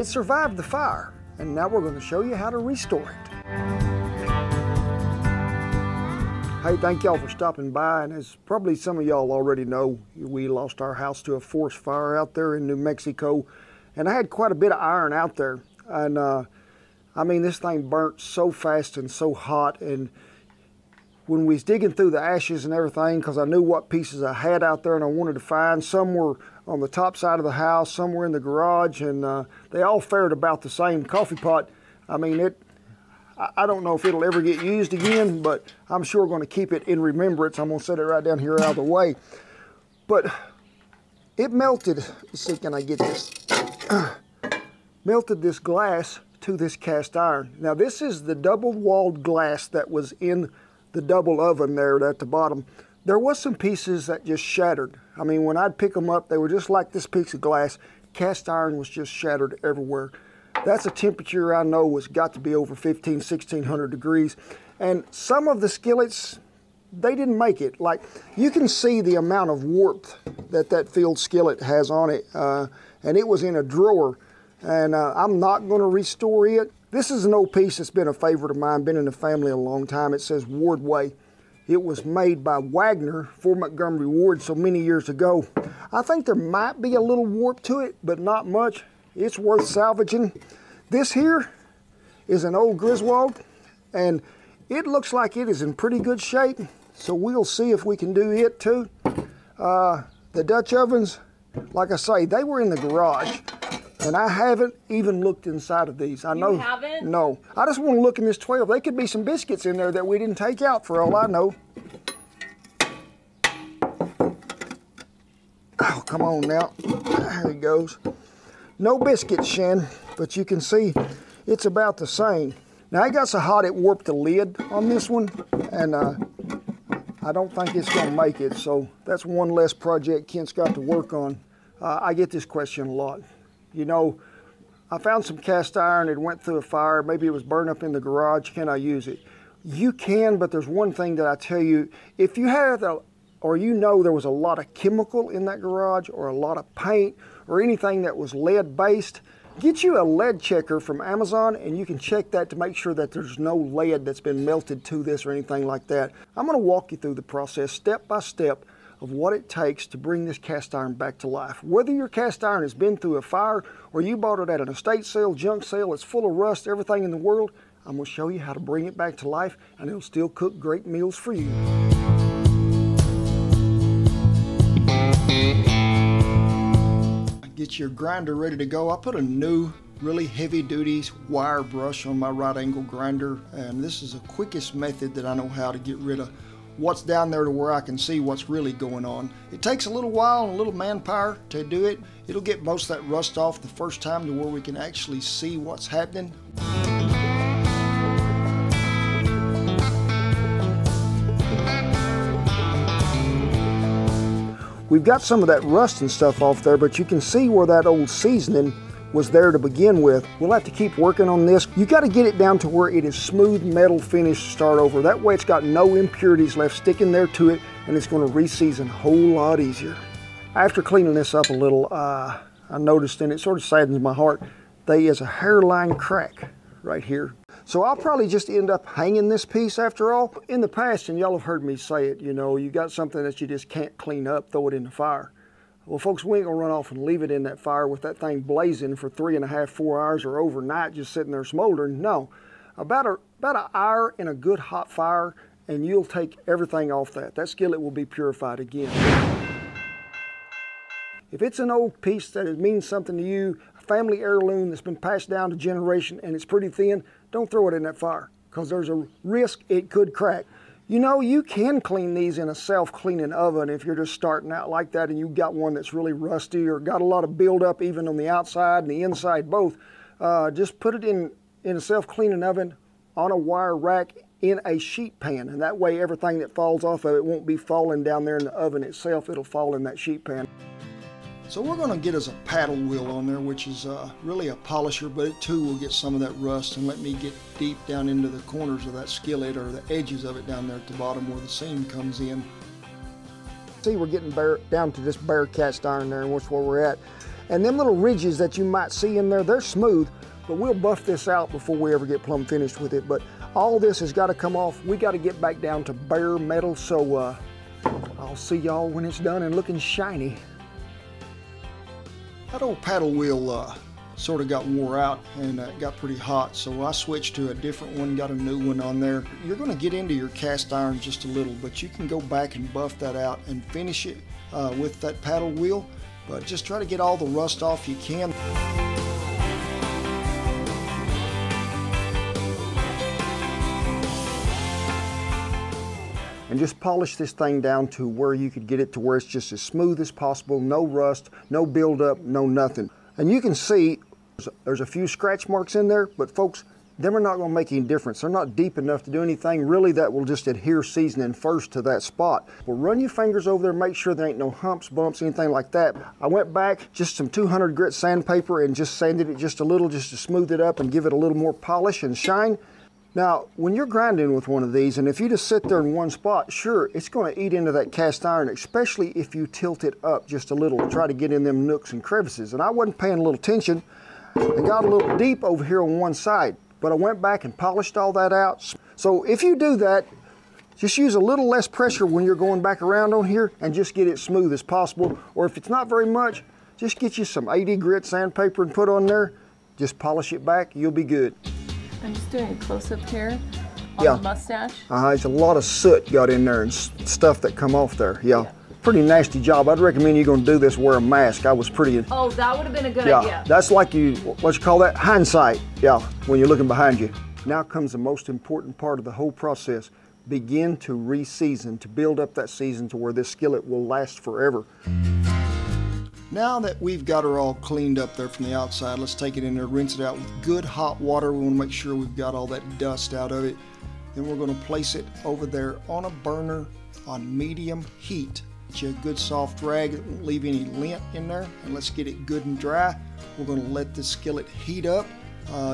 It survived the fire, and now we're going to show you how to restore it. Hey, thank y'all for stopping by, and as probably some of y'all already know, we lost our house to a forest fire out there in New Mexico, and I had quite a bit of iron out there, and I mean, this thing burnt so fast and so hot, and when we was digging through the ashes and everything, because I knew what pieces I had out there and I wanted to find, some were on the top side of the house, some were in the garage, and they all fared about the same. Coffee pot, I mean, I don't know if it'll ever get used again, but I'm sure going to keep it in remembrance. I'm going to set it right down here out of the way. But it melted, let's see, can I get this? Melted this glass to this cast iron. Now this is the double-walled glass that was in the double oven there at the bottom. There was some pieces that just shattered. I mean, when I'd pick them up, they were just like this piece of glass. Cast iron was just shattered everywhere. That's a temperature I know has got to be over 1600 degrees. And some of the skillets, they didn't make it. Like, you can see the amount of warmth that filled skillet has on it. And it was in a drawer. And I'm not going to restore it. This is an old piece that's been a favorite of mine, been in the family a long time. It says Ward Way. It was made by Wagner for Montgomery Ward so many years ago. I think there might be a little warp to it, but not much. It's worth salvaging. This here is an old Griswold, and it looks like it is in pretty good shape, so we'll see if we can do it too. The Dutch ovens, like I say, they were in the garage. And I haven't even looked inside of these. I know. You haven't? No. I just want to look in this 12. There could be some biscuits in there that we didn't take out for all I know. Oh, come on now. There he goes. No biscuits, Shen, but you can see it's about the same. Now, it got so hot it warped the lid on this one, and I don't think it's going to make it. So that's one less project Kent's got to work on. I get this question a lot. You know, I found some cast iron, it went through a fire, maybe it was burned up in the garage, can I use it? You can, but there's one thing that I tell you, if you have, or you know there was a lot of chemical in that garage, or a lot of paint, or anything that was lead based, get you a lead checker from Amazon and you can check that to make sure that there's no lead that's been melted to this or anything like that. I'm going to walk you through the process step by step of what it takes to bring this cast iron back to life. Whether your cast iron has been through a fire or you bought it at an estate sale, junk sale, it's full of rust, everything in the world, I'm going to show you how to bring it back to life, and it'll still cook great meals for you. Get your grinder ready to go. I put a new really heavy duty wire brush on my right angle grinder, and this is the quickest method that I know how to get rid of what's down there to where I can see what's really going on. It takes a little while and a little manpower to do it. It'll get most of that rust off the first time to where we can actually see what's happening. We've got some of that rust and stuff off there, but you can see where that old seasoning was there to begin with. We'll have to keep working on this. You got to get it down to where it is smooth metal finish to start over. That way it's got no impurities left sticking there to it, and it's going to re-season a whole lot easier. After cleaning this up a little, I noticed, and it sort of saddens my heart, there is a hairline crack right here. So I'll probably just end up hanging this piece after all. In the past, and y'all have heard me say it, you know, you got something that you just can't clean up, throw it in the fire. Well, folks, we ain't gonna run off and leave it in that fire with that thing blazing for 3.5, 4 hours or overnight just sitting there smoldering. No, about an hour in a good hot fire and you'll take everything off that. That skillet will be purified again. If it's an old piece that it means something to you, a family heirloom that's been passed down to generation and it's pretty thin, don't throw it in that fire because there's a risk it could crack. You know, you can clean these in a self-cleaning oven if you're just starting out like that and you've got one that's really rusty or got a lot of buildup even on the outside and the inside both. Just put it in a self-cleaning oven on a wire rack in a sheet pan, and that way everything that falls off of it won't be falling down there in the oven itself. It'll fall in that sheet pan. So we're going to get us a paddle wheel on there, which is really a polisher, but it too will get some of that rust and let me get deep down into the corners of that skillet or the edges of it down there at the bottom where the seam comes in. See, we're getting down to this bare cast iron there, and that's where we're at. And them little ridges that you might see in there, they're smooth, but we'll buff this out before we ever get plumb finished with it. But all this has got to come off. We got to get back down to bare metal, so I'll see y'all when it's done and looking shiny. That old paddle wheel sort of got wore out and got pretty hot, so I switched to a different one, got a new one on there. You're going to get into your cast iron just a little, but you can go back and buff that out and finish it with that paddle wheel, but just try to get all the rust off you can. And just polish this thing down to where you could get it to where it's just as smooth as possible, no rust, no buildup, no nothing. And you can see there's a few scratch marks in there, but folks, them are not going to make any difference. They're not deep enough to do anything. Really, that will just adhere seasoning first to that spot. Well, run your fingers over there, make sure there ain't no humps, bumps, anything like that. I went back, just some 200 grit sandpaper and just sanded it just a little just to smooth it up and give it a little more polish and shine. Now, when you're grinding with one of these, and if you just sit there in one spot, sure, it's going to eat into that cast iron, especially if you tilt it up just a little to try to get in them nooks and crevices. And I wasn't paying a little attention. It got a little deep over here on one side, but I went back and polished all that out. So if you do that, just use a little less pressure when you're going back around on here and just get it smooth as possible. Or if it's not very much, just get you some 80 grit sandpaper and put on there. Just polish it back, you'll be good. I'm just doing a close-up here on the mustache. It's a lot of soot got in there and stuff that come off there. Yeah. Pretty nasty job. I'd recommend you're going to do this, wear a mask. I was pretty... Oh, that would have been a good idea. That's like what you call that? Hindsight. Yeah, when you're looking behind you. Now comes the most important part of the whole process. Begin to re-season, to build up that season to where this skillet will last forever. Now that we've got her all cleaned up there from the outside, let's take it in there, rinse it out with good hot water. We want to make sure we've got all that dust out of it. Then we're going to place it over there on a burner on medium heat. Get you a good soft rag that won't leave any lint in there, and let's get it good and dry. We're going to let this skillet heat up.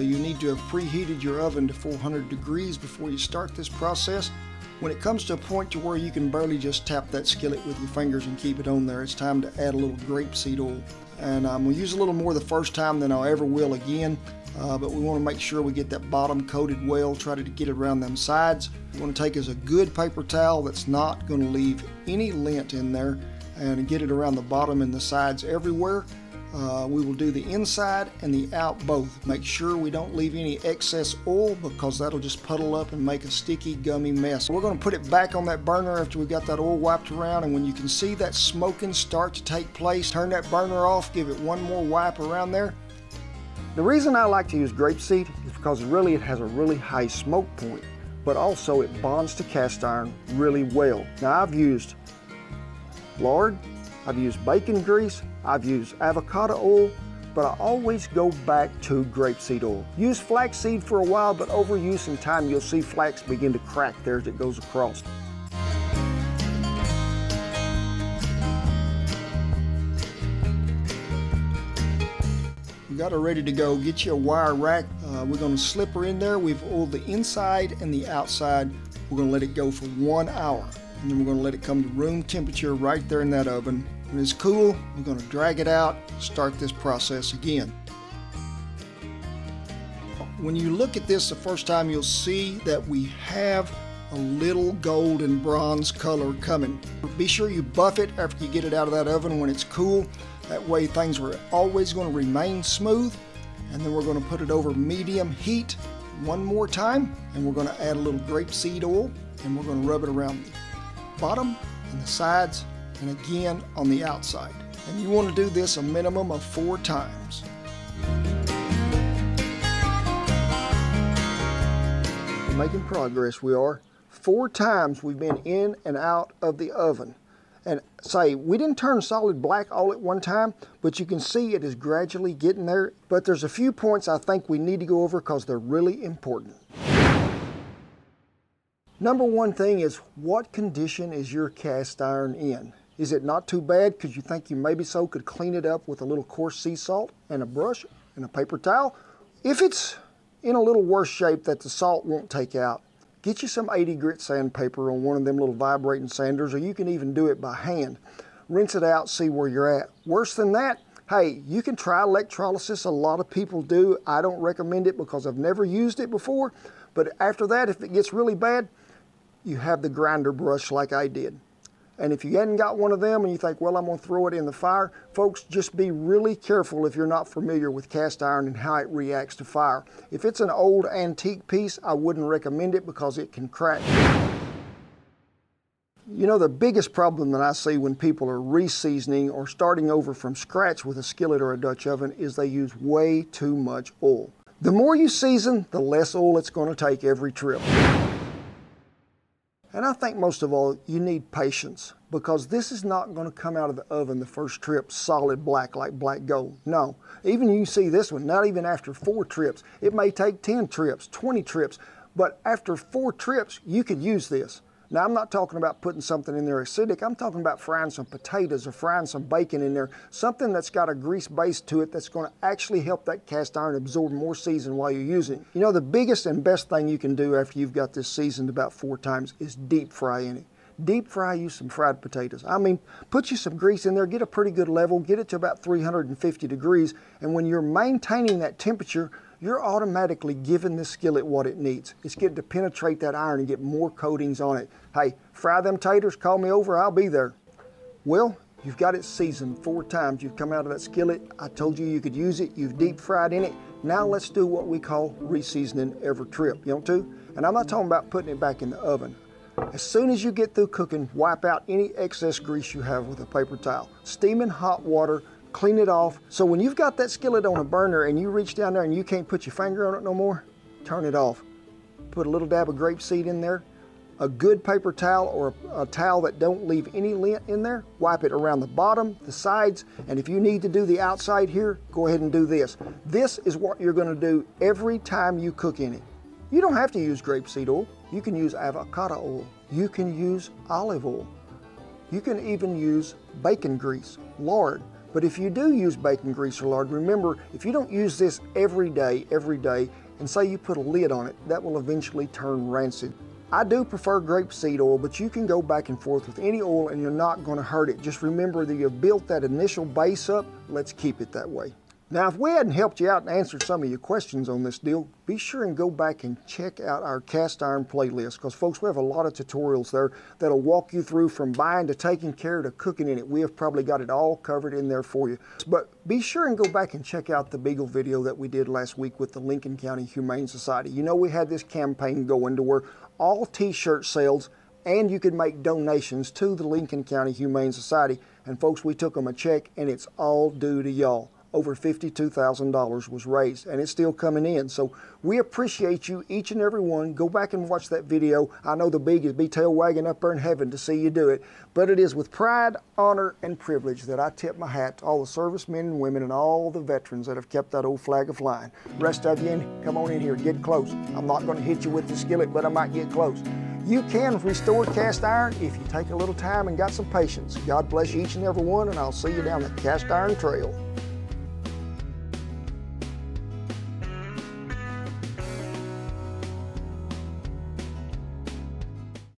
You need to have preheated your oven to 400 degrees before you start this process. When it comes to a point to where you can barely just tap that skillet with your fingers and keep it on there, it's time to add a little grapeseed oil. And I'm going to use a little more the first time than I'll ever will again, but we want to make sure we get that bottom coated well, try to get it around them sides. We want to take us a good paper towel that's not going to leave any lint in there and get it around the bottom and the sides everywhere. We will do the inside and the out both. Make sure we don't leave any excess oil because that'll just puddle up and make a sticky, gummy mess. We're going to put it back on that burner after we've got that oil wiped around, and when you can see that smoking start to take place, turn that burner off, give it one more wipe around there. The reason I like to use grapeseed is because really it has a really high smoke point, but also it bonds to cast iron really well. Now I've used lard, I've used bacon grease, I've used avocado oil, but I always go back to grapeseed oil. Use flaxseed for a while, but overuse in time, you'll see flax begin to crack there as it goes across. We got her ready to go. Get you a wire rack. We're going to slip her in there. We've oiled the inside and the outside. We're going to let it go for 1 hour. And then we're going to let it come to room temperature right there in that oven. When it's cool, we're going to drag it out, start this process again. When you look at this the first time, you'll see that we have a little gold and bronze color coming. Be sure you buff it after you get it out of that oven when it's cool. That way things are always going to remain smooth. And then we're going to put it over medium heat one more time, and we're going to add a little grapeseed oil, and we're going to rub it around the bottom and the sides, and again on the outside. And you want to do this a minimum of 4 times. We're making progress, we are. 4 times we've been in and out of the oven. And say, we didn't turn solid black all at one time, but you can see it is gradually getting there. But there's a few points I think we need to go over because they're really important. Number one thing is, what condition is your cast iron in? Is it not too bad because you think you maybe could clean it up with a little coarse sea salt and a brush and a paper towel? If it's in a little worse shape that the salt won't take out, get you some 80 grit sandpaper on one of them little vibrating sanders, or you can even do it by hand. Rinse it out, see where you're at. Worse than that, Hey, you can try electrolysis. A lot of people do. I don't recommend it because I've never used it before. But after that, if it gets really bad, you have the grinder brush like I did. And if you hadn't got one of them and you think, well, I'm going to throw it in the fire, folks, just be really careful if you're not familiar with cast iron and how it reacts to fire. If it's an old antique piece, I wouldn't recommend it because it can crack. You know, the biggest problem that I see when people are re-seasoning or starting over from scratch with a skillet or a Dutch oven is they use way too much oil. The more you season, the less oil it's going to take every trip. And I think most of all, you need patience, because this is not going to come out of the oven the first trip solid black like black gold. No, even you see this one, not even after 4 trips. It may take 10 trips, 20 trips, but after 4 trips, you could use this. Now, I'm not talking about putting something in there acidic. I'm talking about frying some potatoes or frying some bacon in there, something that's got a grease base to it that's going to actually help that cast iron absorb more season while you're using it. You know, the biggest and best thing you can do after you've got this seasoned about 4 times is deep fry in it. Deep fry you some fried potatoes. I mean, put you some grease in there, get a pretty good level, get it to about 350 degrees, and when you're maintaining that temperature, you're automatically giving this skillet what it needs. It's getting to penetrate that iron and get more coatings on it. Hey, fry them taters, call me over, I'll be there. Well, you've got it seasoned 4 times. You've come out of that skillet. I told you you could use it. You've deep fried in it. Now let's do what we call re-seasoning every trip. You want to? And I'm not talking about putting it back in the oven. As soon as you get through cooking, wipe out any excess grease you have with a paper towel. Steam in hot water, clean it off. So when you've got that skillet on a burner and you reach down there and you can't put your finger on it no more, turn it off. Put a little dab of grapeseed in there. A good paper towel or a towel that don't leave any lint in there, wipe it around the bottom, the sides, and if you need to do the outside here, go ahead and do this. This is what you're going to do every time you cook in it. You don't have to use grapeseed oil. You can use avocado oil. You can use olive oil. You can even use bacon grease, lard. But if you do use bacon grease or lard, remember, if you don't use this every day, and say you put a lid on it, that will eventually turn rancid. I do prefer grapeseed oil, but you can go back and forth with any oil and you're not going to hurt it. Just remember that you've built that initial base up. Let's keep it that way. Now, if we hadn't helped you out and answered some of your questions on this deal, be sure and go back and check out our cast iron playlist, because folks, we have a lot of tutorials there that'll walk you through from buying to taking care to cooking in it. We have probably got it all covered in there for you. But be sure and go back and check out the Beagle video that we did last week with the Lincoln County Humane Society. You know, we had this campaign going to where all t-shirt sales and you could make donations to the Lincoln County Humane Society. And folks, we took them a check and it's all due to y'all. Over $52,000 was raised, and it's still coming in. So we appreciate you, each and every one. Go back and watch that video. I know the biggest be tail wagging up there in heaven to see you do it, but it is with pride, honor, and privilege that I tip my hat to all the servicemen and women and all the veterans that have kept that old flag flying. Rest of you, come on in here, get close. I'm not going to hit you with the skillet, but I might get close. You can restore cast iron if you take a little time and got some patience. God bless you each and every one, and I'll see you down the cast iron trail.